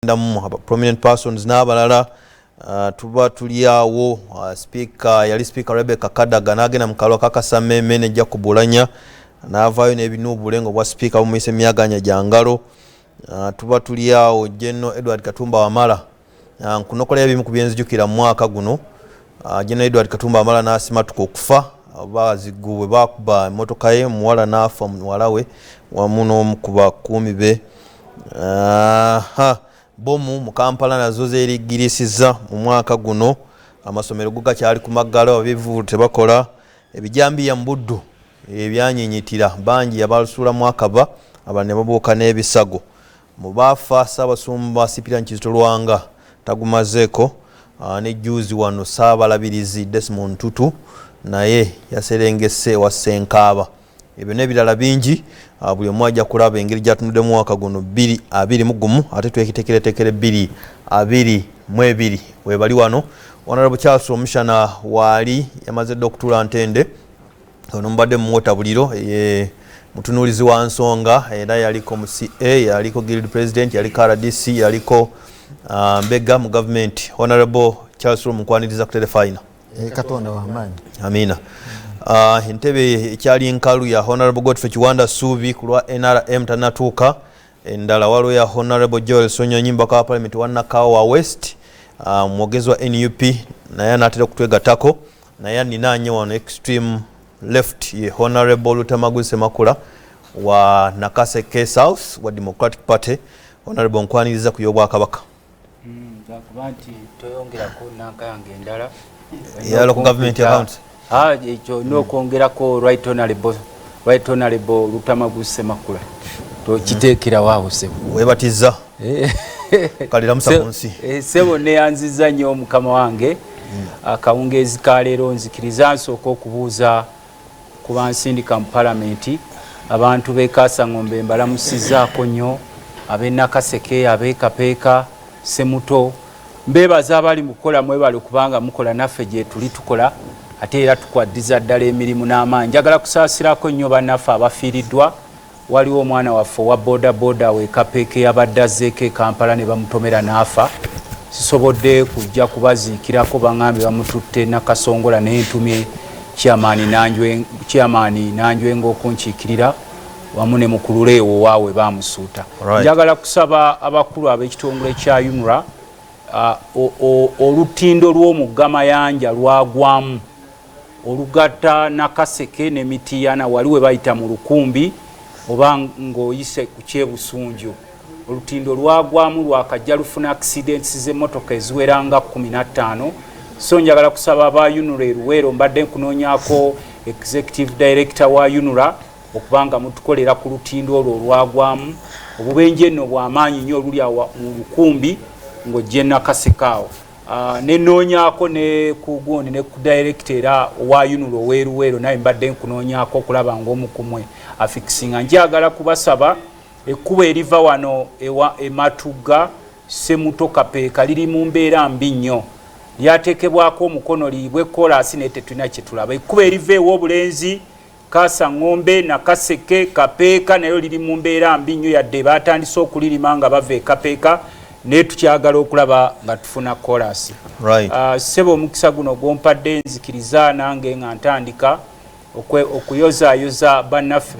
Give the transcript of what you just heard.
prominent persons n'abalala tuba tuliawo speaker yali speaker Rebecca Kadaga n'agenda mu kalwa kakasame manager kubulanya n'avaayo n'ebinuubulengo bwa speaker omuyise myaganya jangalo tuba tuliawo General Edward Katumba Wamala nkunokola ebimu ku byenzijukira mu mwaka guno General Edward Katumba Wamala n'asimatuka okufa bazigubwe bakuba emotoka ye muwala n'afa muwala we wamu n'omu ku bakuumi be bomu mu Kampala nazo zeerigirisiza mu mwaka guno amasomero guga kyali ku maggalo abivu tebakola ebijambiya mu Buddu ebyanyinyitira bangi yabalusula mwakaba abane babuuka n'ebisago mu baafa Ssaabasumba Cyprian Kizito Lwanga tagumazeeko ne juzi wano Ssaabalabirizi Desmond Tutu naye yaserengese wa Ssenkaaba ebyo n'ebirala bingi buli omu ajja kulaba engeri gy'atunudde mu mwaka guno 2021 ate twekitekeretekere 2022 webali wano Honorable Charles Omushana waali yamaze dde okutuula Ntende ono mbadde mu Muwotabuliro mutunuulizi wa nsonga era yaliko mu CA yaliko guild president yaliko RDC yaliko mbega mu government Honorable Charles Omukwaniriza ku telefina Katonda wa maanyi amina entebe ekyali nkalu ya Honorable Godfrey Kiwanda Subi kulwa NRM tanatuuka endala walo ya Honorable Joel Sonyo Nyimba ka Parliament Wanakawa West mwogezi wa NUP naye anatera kutwegatako naye ninanye wano extreme left ye Honorable Lutamaguse Makula wa Nakaseke South wa Democratic Party Honorable Nkwaniriza kuyobwa kabaka kubanti toyongera ko nankayange endala ya local government account ekyo n'okwongerako right honorable Lutamaguse Makula tokiteekera waawo sebo webatiza kalira musa kunsi sebo neyanziza nnyo mukama wange akawungeezi ka leero nzikiriza nsooka okubuuza ku bansindika mu palamenti abantu b'Ekaasa Ngombe mbalamusizaako nnyo ab'e Nakaseke ab'e Kapeeka Semuto mbeebaza abali mu kukola mwebale kubanga mukola naffe gye tuli tukola ate era tukwaddiza ddala emirimu n'amaanyi njagala kusaasirako nnyo bannaffe abafiiriddwa waliwo omwana waffe wa boda we Kapeeka yabadde azzeeko e Kampala ne bamutomera n'afa sisobodde kujja kubaziikirako baŋŋambye bamututte Nakasongola naye ntumye chairman Nanjwenga okunkiikirira wamu ne mukululeewo waawe bamusuuta njagala kusaba abakulu ab'ekitongole kya UNRA olutindo lw'omugamayanja lwagwamu olugatta Nakaseke ne Mitiyana waliwe bayita mu Lukumbi oba ng'oyise ku Kyebusunju olutindo lwagwamu lwakajja lufuna accidents z'emmotoka eziweranga 15 so njagala kusaba aba UNRA Luweero mbadde nkunoonyako executive director wa UNRA okubanga mutukolera ku lutindo olwo olwagwamu obubenje nno bw'amaanyi nnyo oluli mu Lukumbi ng'ojje Nakaseke nenoonyako ne ku gundi ne ku director era wa UNRA Luweero naye mbadde nkunoonyako okulaba ng'omukumwe afikisinga njagala kubasaba ekkubo eriva wano Matuga Semuto Kapeeka liri mu mbeera mbi nnyo lyateekebwako omukono liibwe kolasi naye tetulina kye tulaba ekkubo eriva ew'obulenzi Kaasa Ngombe Nakaseke Kapeeka nayo liri mu mbeera mbi nnyo yadde baatandise okulirima nga bava e Kapeeka naye tukyagala okulaba nga tufuna kolasi ssebo omukisa guno gwompadde nzikiriza nange nga ntandika okuyozaayoza bannaffe